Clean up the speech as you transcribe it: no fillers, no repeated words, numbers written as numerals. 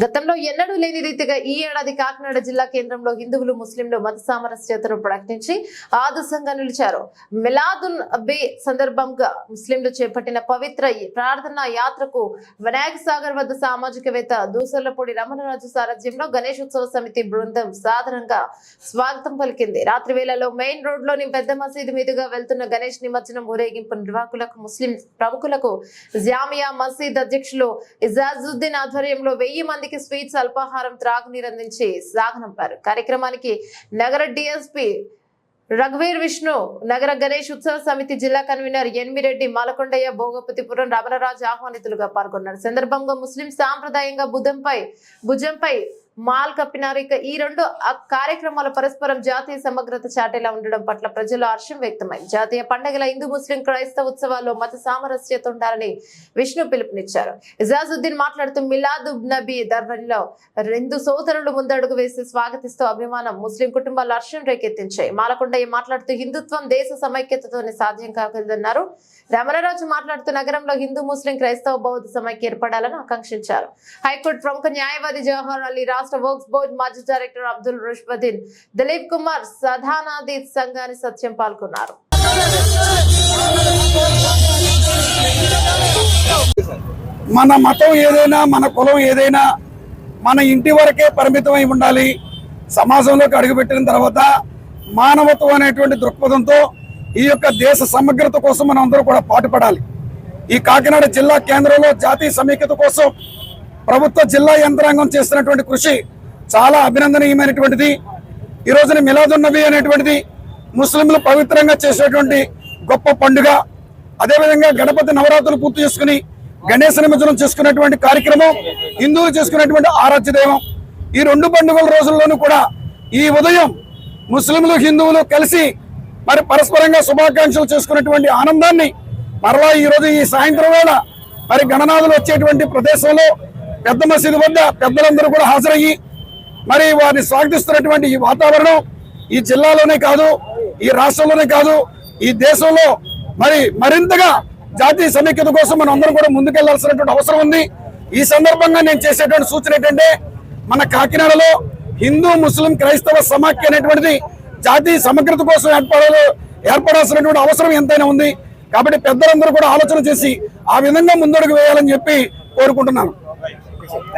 గతంలో ఎన్నడూ లేని రీతిగా ఈ ఏడాది కాకినాడ జిల్లా కేంద్రంలో హిందువులు ముస్లింలు మత సామరస్యతను ప్రకటించి ఆదర్శంగా నిలిచారు. మిలాదున్ నబీ సందర్భంగా ముస్లింలు చేపట్టిన పవిత్ర ప్రార్థనా యాత్రకు వినాయక సాగర్ వద్ద సామాజికవేత్త దూసర్లపూడి రమణరాజు సారథ్యంలో గణేష్ ఉత్సవ సమితి బృందం సాధారణంగా స్వాగతం పలికింది. రాత్రి వేళలో మెయిన్ రోడ్ లోని పెద్ద మసీదు మీదుగా వెళ్తున్న గణేష్ నిమజ్జనం ఊరేగింపు నిర్వాహకులకు ముస్లిం ప్రముఖులకు జామియా మసీద్ అధ్యక్షులు ఇజాజుద్దీన్ ఆధ్వర్యంలో 1000 మందికి స్వీట్స్ అల్పాహారం త్రాగునీరు అందించి సాగనంపారు. కార్యక్రమానికి నగర డిఎస్పీ రఘువీర్ విష్ణు, నగర గణేష్ ఉత్సవ సమితి జిల్లా కన్వీనర్ ఎన్మిరెడ్డి, మాలకొండయ్య, భోగపతిపురం రమణరాజు ఆహ్వానితులుగా పాల్గొన్నారు. సందర్భంగా ముస్లిం సాంప్రదాయంగా భుజంపై మాల్ కప్పినారు. ఇక ఈ రెండు కార్యక్రమాలు పరస్పరం జాతీయ సమగ్రత చాటేలా ఉండడం పట్ల ప్రజల్లో హర్షం వ్యక్తమైంది. జాతీయ పండుగల హిందూ ముస్లిం క్రైస్తవ ఉత్సవాల్లో మత సామరస్యత ఉండాలని విష్ణు పిలుపునిచ్చారు. ఇజాజుద్దీన్ మాట్లాడుతూ మిలాద్ నబీ దర్బార్లో హిందూ సోదరులు ముందడుగు వేసి స్వాగతిస్తూ అభిమానం ముస్లిం కుటుంబాల్లో హర్షం రేకెత్తించాయి. మాలకొండయ్య మాట్లాడుతూ హిందుత్వం దేశ సమైక్యతతోనే సాధ్యం కాకూడదన్నారు. రమణరాజు మాట్లాడుతూ నగరంలో హిందూ ముస్లిం క్రైస్తవ బౌద్ధ సమైక్య ఏర్పడాలని ఆకాంక్షించారు. హైకోర్టు ప్రముఖ న్యాయవాది జవహర్ అలీ, రాష్ట్ర వర్క్స్ బోర్డు మాజీ డైరెక్టర్ అబ్దుల్ రుష్బద్దీన్, దిలీప్ కుమార్, సదానాది సంఘాని సత్యం పాల్గొన్నారు. మన మతం ఏదైనా, మన కులం ఏదైనా మన ఇంటి వరకే పరిమితమై ఉండాలి. సమాజంలోకి అడుగుపెట్టిన తర్వాత మానవత్వం అనేటువంటి దృక్పథంతో ఈ యొక్క దేశ సమగ్రత కోసం మనం అందరూ కూడా పాటుపడాలి. ఈ కాకినాడ జిల్లా కేంద్రంలో జాతీయ సమైక్యత కోసం ప్రభుత్వ జిల్లా యంత్రాంగం చేస్తున్నటువంటి కృషి చాలా అభినందనీయమైనటువంటిది. ఈ రోజున మిలాదున్ నబీ అనేటువంటిది ముస్లింలు పవిత్రంగా చేసేటువంటి గొప్ప పండుగ. అదేవిధంగా గణపతి నవరాత్రులు పూర్తి చేసుకుని గణేశ నిమజ్జనం చేసుకునేటువంటి కార్యక్రమం హిందువులు చేసుకునేటువంటి ఆరాధ్య దైవం. ఈ రెండు పండుగల రోజుల్లోనూ కూడా ఈ ఉదయం ముస్లింలు హిందువులు కలిసి మరి పరస్పరంగా శుభాకాంక్షలు చేసుకునేటువంటి ఆనందాన్ని మరలా ఈ రోజు ఈ సాయంత్రం వేళ మరి గణనాథులు వచ్చేటువంటి ప్రదేశంలో పెద్ద మసీదు వద్ద పెద్దలందరూ కూడా హాజరయ్యి మరి వారిని స్వాగతిస్తున్నటువంటి ఈ వాతావరణం ఈ జిల్లాలోనే కాదు, ఈ రాష్ట్రంలోనే కాదు, ఈ దేశంలో మరి మరింతగా జాతీయ సమైక్యత కోసం మనం అందరం కూడా ముందుకెళ్లాల్సినటువంటి అవసరం ఉంది. ఈ సందర్భంగా నేను చేసేటువంటి సూచన ఏంటంటే, మన కాకినాడలో హిందూ ముస్లిం క్రైస్తవ సమాఖ్య అనేటువంటిది జాతీయ సమగ్రత కోసం ఏర్పడాల్సినటువంటి అవసరం ఎంతైనా ఉంది. కాబట్టి పెద్దలందరూ కూడా ఆలోచన చేసి ఆ విధంగా ముందడుగు వేయాలని చెప్పి కోరుకుంటున్నాను.